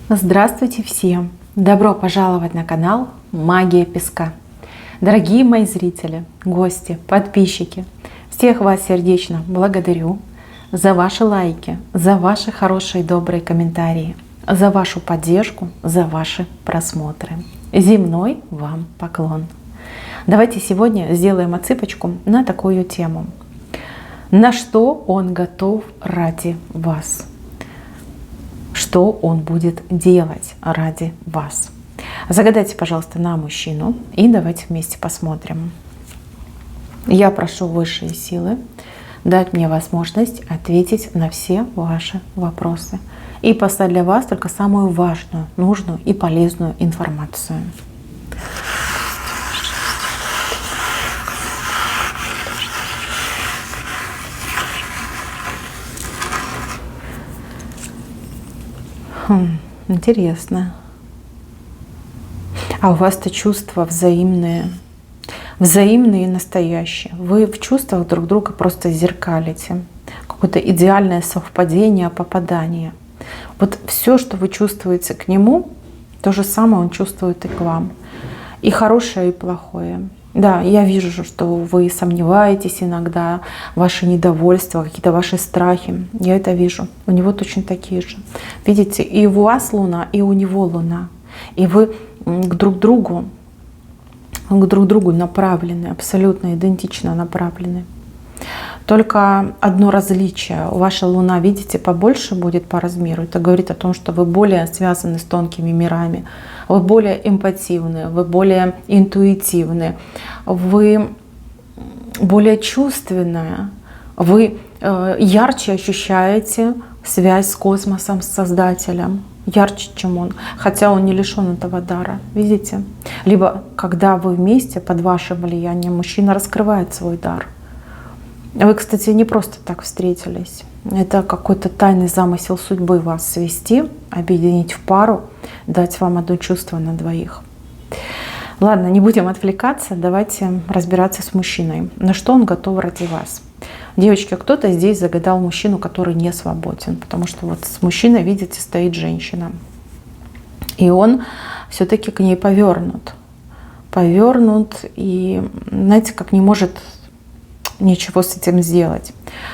Здравствуйте всем! Добро пожаловать на канал Магия Песка. Дорогие мои зрители, гости, подписчики, всех вас сердечно благодарю за ваши лайки, за ваши хорошие добрые комментарии, за вашу поддержку, за ваши просмотры. Земной вам поклон! Давайте сегодня сделаем отсыпочку на такую тему. На что он готов ради вас? Что он будет делать ради вас? Загадайте, пожалуйста, на мужчину и давайте вместе посмотрим. Я прошу высшие силы дать мне возможность ответить на все ваши вопросы и послать для вас только самую важную, нужную и полезную информацию. Интересно. А у вас-то чувства взаимные и настоящие. Вы в чувствах друг друга просто зеркалите. Какое-то идеальное совпадение, попадание. Вот все, что вы чувствуете к нему, то же самое он чувствует и к вам. И хорошее, и плохое. Да, я вижу, что вы сомневаетесь иногда, ваши недовольства, какие-то ваши страхи. Я это вижу. У него точно такие же. Видите, и у вас Луна, и у него Луна. И вы к друг другу направлены, абсолютно идентично направлены. Только одно различие. Ваша Луна, видите, побольше будет по размеру. Это говорит о том, что вы более связаны с тонкими мирами. Вы более эмпативны, вы более интуитивны, вы более чувственная. Вы ярче ощущаете связь с космосом, с Создателем. Ярче, чем он. Хотя он не лишен этого дара. Видите? Либо когда вы вместе, под вашим влиянием, мужчина раскрывает свой дар. Вы, кстати, не просто так встретились. Это какой-то тайный замысел судьбы вас свести, объединить в пару, дать вам одно чувство на двоих. Ладно, не будем отвлекаться, давайте разбираться с мужчиной. На что он готов ради вас? Девочки, кто-то здесь загадал мужчину, который не свободен, потому что вот с мужчиной, видите, стоит женщина. И он все-таки к ней повернут. Повернут и, знаете, как не может ничего с этим сделать.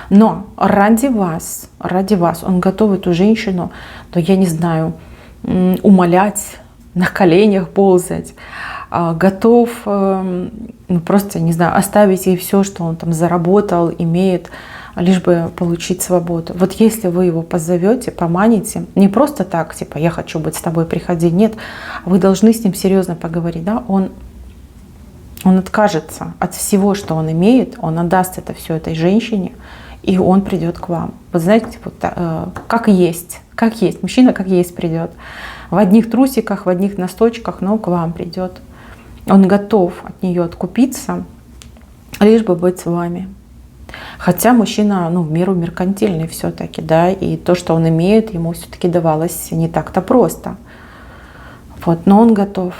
Но ради вас он готов эту женщину, то я не знаю, умолять, на коленях ползать, готов просто, не знаю, оставить ей все, что он там заработал, имеет, лишь бы получить свободу. Вот если вы его позовете, поманите, не просто так, типа, я хочу быть с тобой, приходи, нет, вы должны с ним серьезно поговорить, да, он откажется от всего, что он имеет, он отдаст это все этой женщине, и он придет к вам. Вы знаете, вот, как есть, мужчина как есть придет. В одних трусиках, в одних носочках, но к вам придет. Он готов от нее откупиться, лишь бы быть с вами. Хотя мужчина, в меру меркантильный все-таки, да, и то, что он имеет, ему все-таки давалось не так-то просто. Вот, но он готов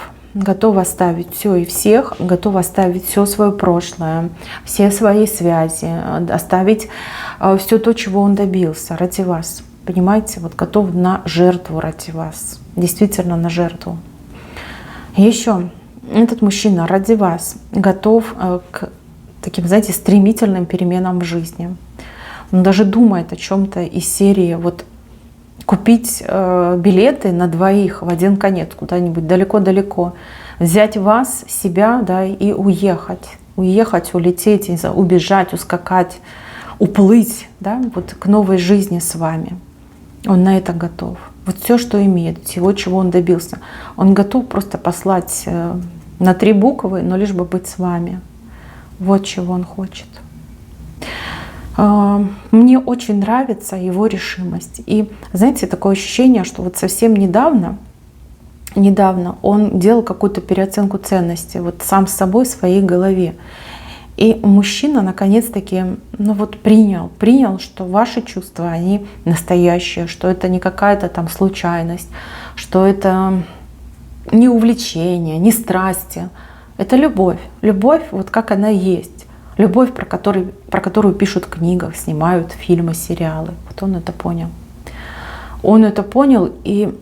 оставить все и всех, готов оставить все свое прошлое, все свои связи, оставить все то, чего он добился ради вас. Понимаете, вот готов на жертву ради вас, действительно на жертву. Еще этот мужчина ради вас готов к таким, знаете, стремительным переменам в жизни. Он даже думает о чем-то из серии вот купить билеты на двоих в один конец куда-нибудь далеко-далеко, взять вас, себя, да, и уехать, улететь, не знаю, убежать, ускакать, уплыть, да, вот к новой жизни с вами. Он на это готов. Вот все, что имеет, всего, чего он добился, он готов просто послать на 3 буквы, но лишь бы быть с вами. Вот чего он хочет. Мне очень нравится его решимость. И знаете, такое ощущение, что вот совсем недавно он делал какую-то переоценку ценностей вот сам с собой в своей голове. И мужчина наконец-таки принял, что ваши чувства, они настоящие, что это не какая-то там случайность, что это не увлечение, не страсти. Это любовь. Любовь вот как она есть. Любовь, про которую пишут в книгах, снимают фильмы, сериалы. Вот он это понял. Он это понял, и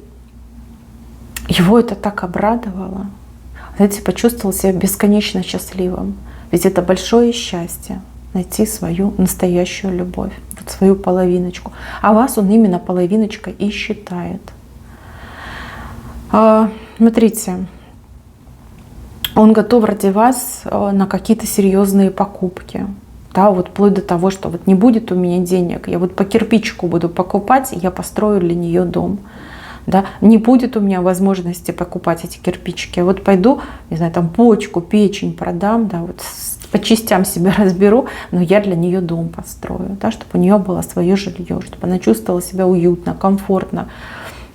Его это так обрадовало. Знаете, почувствовал себя бесконечно счастливым. Ведь это большое счастье найти свою настоящую любовь, вот свою половиночку. А вас он именно половиночкой и считает. Смотрите, он готов ради вас на какие-то серьезные покупки. Да, вот вплоть до того, что вот не будет у меня денег, я вот по кирпичику буду покупать, и я построю для нее дом. Да, не будет у меня возможности покупать эти кирпичики. Я вот пойду, не знаю, там почку, печень продам, да, вот по частям себя разберу, но я для нее дом построю, да, чтобы у нее было свое жилье, чтобы она чувствовала себя уютно, комфортно.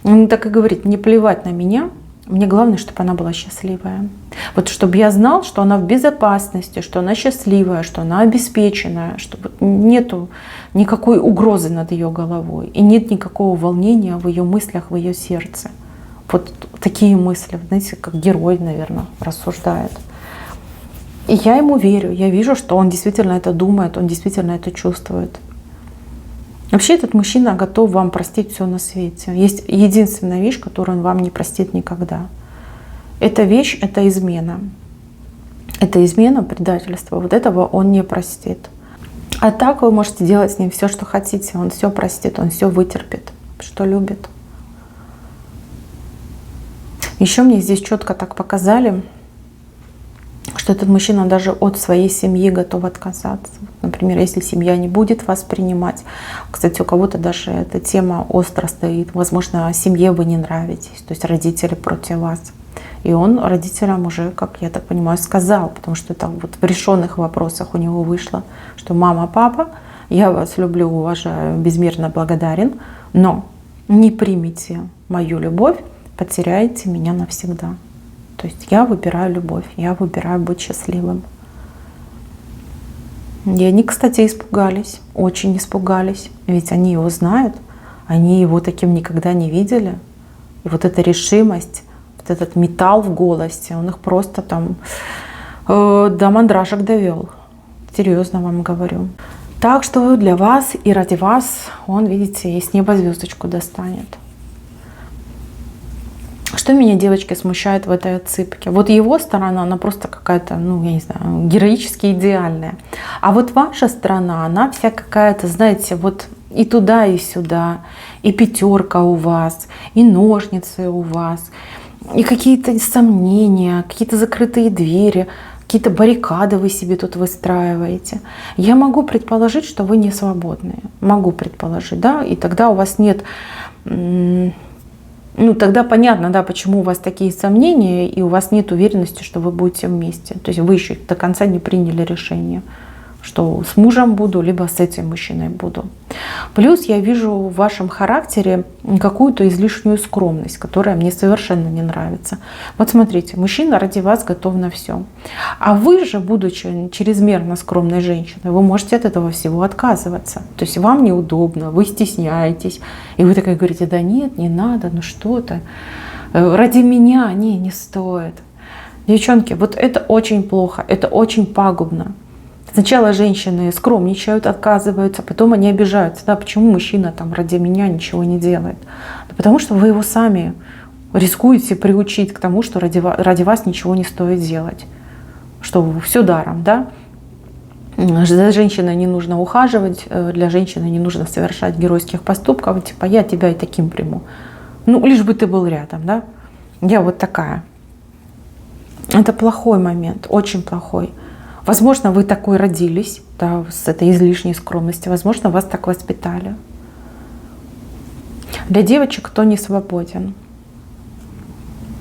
Он так и говорит: не плевать на меня, мне главное, чтобы она была счастливая. Вот чтобы я знал, что она в безопасности, что она счастливая, что она обеспеченная, что вот нету никакой угрозы над ее головой и нет никакого волнения в ее мыслях, в ее сердце. Вот такие мысли, знаете, как герой, наверное, рассуждает. И я ему верю, я вижу, что он действительно это думает, он действительно это чувствует. Вообще этот мужчина готов вам простить все на свете. Есть единственная вещь, которую он вам не простит никогда. Эта вещь — это измена. Это измена, предательство. Вот этого он не простит. А так вы можете делать с ним все, что хотите. Он все простит, он все вытерпит, что любит. Еще мне здесь четко так показали, что этот мужчина даже от своей семьи готов отказаться. Например, если семья не будет вас принимать. Кстати, у кого-то даже эта тема остро стоит. Возможно, семье вы не нравитесь, то есть родители против вас. И он родителям уже, как я так понимаю, сказал, потому что это вот в решенных вопросах у него вышло, что мама, папа, я вас люблю, уважаю, безмерно благодарен, но не примите мою любовь, потеряете меня навсегда. То есть я выбираю любовь, я выбираю быть счастливым. И они, кстати, испугались, очень испугались. Ведь они его знают, они его таким никогда не видели. И вот эта решимость, вот этот металл в голосе, он их просто там до мандражек довел. Серьезно вам говорю. Так что для вас и ради вас он, видите, и с неба звездочку достанет. Что меня, девочки, смущает в этой отсыпке? Вот его сторона, она просто какая-то, ну, я не знаю, героически идеальная. А вот ваша сторона, она вся какая-то, знаете, вот и туда, и сюда. И пятерка у вас, и ножницы у вас, и какие-то сомнения, какие-то закрытые двери, какие-то баррикады вы себе тут выстраиваете. Я могу предположить, что вы не свободные. Могу предположить, да? И тогда у вас нет... Ну, тогда понятно, да, почему у вас такие сомнения, и у вас нет уверенности, что вы будете вместе. То есть вы еще до конца не приняли решение, что с мужем буду, либо с этим мужчиной буду. Плюс я вижу в вашем характере какую-то излишнюю скромность, которая мне совершенно не нравится. Вот смотрите, мужчина ради вас готов на все. А вы же, будучи чрезмерно скромной женщиной, вы можете от этого всего отказываться. То есть вам неудобно, вы стесняетесь. И вы такая говорите: да нет, не надо, ну что ты. Ради меня не стоит. Девчонки, вот это очень плохо, это очень пагубно. Сначала женщины скромничают, отказываются, потом они обижаются. Да, почему мужчина там ради меня ничего не делает? Да потому что вы его сами рискуете приучить к тому, что ради вас ничего не стоит делать. Что все даром, да? За женщиной не нужно ухаживать, для женщины не нужно совершать геройских поступков. Типа я тебя и таким приму. Ну, лишь бы ты был рядом, да? Я вот такая. Это плохой момент, очень плохой. Возможно, вы такой родились, да, с этой излишней скромностью. Возможно, вас так воспитали. Для девочек, кто не свободен.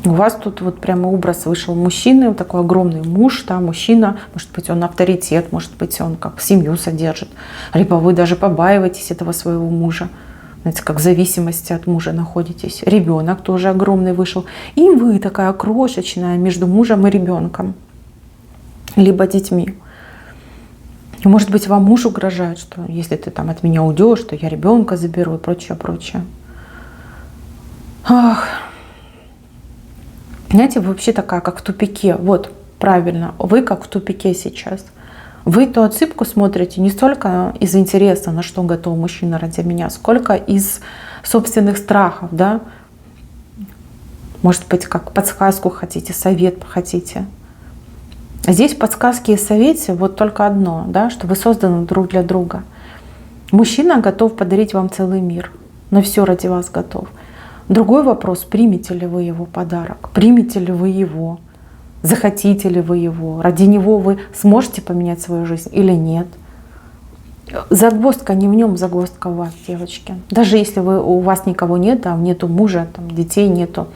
У вас тут вот прямо образ вышел мужчины, вот такой огромный муж, да, мужчина. Может быть, он авторитет, может быть, он как семью содержит. Либо вы даже побаиваетесь этого своего мужа. Знаете, как в зависимости от мужа находитесь. Ребенок тоже огромный вышел. И вы такая крошечная между мужем и ребенком. Либо детьми. И, может быть, вам муж угрожает, что если ты там от меня уйдешь, то я ребенка заберу и прочее, прочее. Ах. Знаете, вы вообще такая, как в тупике. Вот, правильно, вы как в тупике сейчас. Вы эту отсыпку смотрите не столько из интереса, на что готов мужчина ради меня, сколько из собственных страхов, да. Может быть, как подсказку хотите, совет хотите. Здесь подсказки и советы вот только одно, да, что вы созданы друг для друга. Мужчина готов подарить вам целый мир, на все ради вас готов. Другой вопрос, примете ли вы его подарок, примете ли вы его, захотите ли вы его, ради него вы сможете поменять свою жизнь или нет. Загвоздка не в нем, загвоздка у вас, девочки. Даже если у вас никого нет, там нету мужа, там детей нету,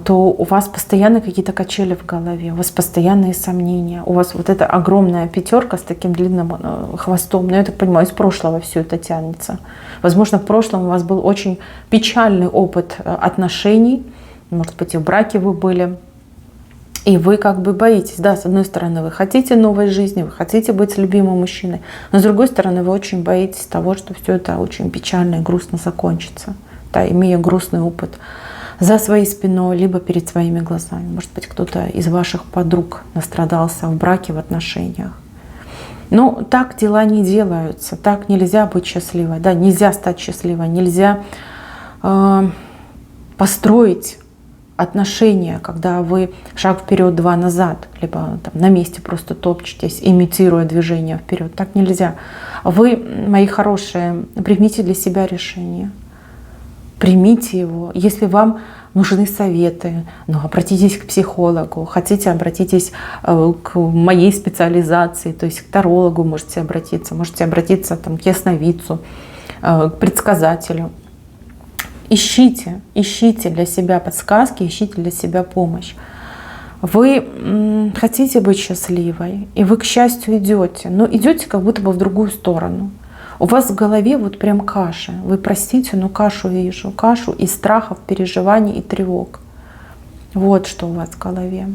то у вас постоянно какие-то качели в голове, у вас постоянные сомнения, у вас вот эта огромная пятерка с таким длинным хвостом, но я так понимаю, из прошлого все это тянется. Возможно, в прошлом у вас был очень печальный опыт отношений, может быть, и в браке вы были, и вы как бы боитесь, да, с одной стороны, вы хотите новой жизни, вы хотите быть с любимым мужчиной, но с другой стороны, вы очень боитесь того, что все это очень печально и грустно закончится, да, имея грустный опыт за своей спиной, либо перед своими глазами. Может быть, кто-то из ваших подруг настрадался в браке, в отношениях. Но так дела не делаются, так нельзя быть счастливой, да, нельзя стать счастливой, нельзя построить отношения, когда вы шаг вперед, два назад, либо там, на месте просто топчетесь, имитируя движение вперед. Так нельзя. Вы, мои хорошие, примите для себя решение. Примите его. Если вам нужны советы, ну, обратитесь к психологу. Хотите, обратитесь к моей специализации, то есть к тарологу можете обратиться там, к ясновидцу, к предсказателю. Ищите для себя подсказки, ищите для себя помощь. Вы хотите быть счастливой, и вы к счастью идете, но идете как будто бы в другую сторону. У вас в голове вот прям каша. Вы простите, но кашу вижу. Кашу из страхов, переживаний и тревог. Вот что у вас в голове.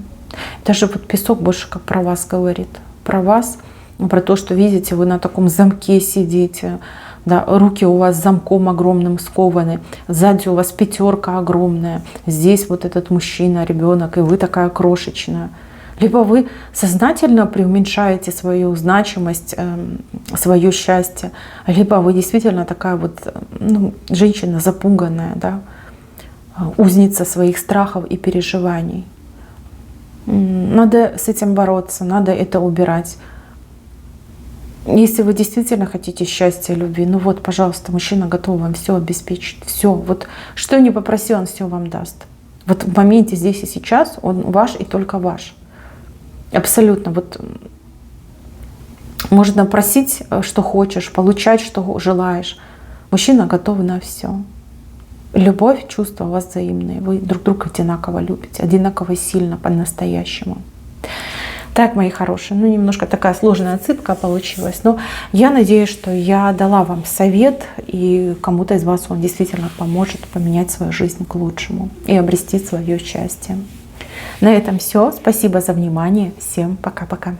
Даже вот песок больше как про вас говорит. Про вас, про то, что видите, вы на таком замке сидите. Да, руки у вас замком огромным скованы. Сзади у вас пятерка огромная. Здесь вот этот мужчина, ребенок, и вы такая крошечная. Либо вы сознательно преуменьшаете свою значимость, свое счастье, либо вы действительно такая вот женщина запуганная, да, узница своих страхов и переживаний. Надо с этим бороться, надо это убирать. Если вы действительно хотите счастья и любви, ну вот, пожалуйста, мужчина готов вам все обеспечить. Все, вот что ни попроси, он все вам даст. Вот в моменте здесь и сейчас он ваш и только ваш. Абсолютно. Вот можно просить, что хочешь, получать, что желаешь. Мужчина готов на все. Любовь, чувства у вас взаимные. Вы друг друга одинаково любите, одинаково сильно, по-настоящему. Так, мои хорошие, немножко такая сложная отсыпка получилась, но я надеюсь, что я дала вам совет, и кому-то из вас он действительно поможет поменять свою жизнь к лучшему и обрести свое счастье. На этом все. Спасибо за внимание. Всем пока-пока.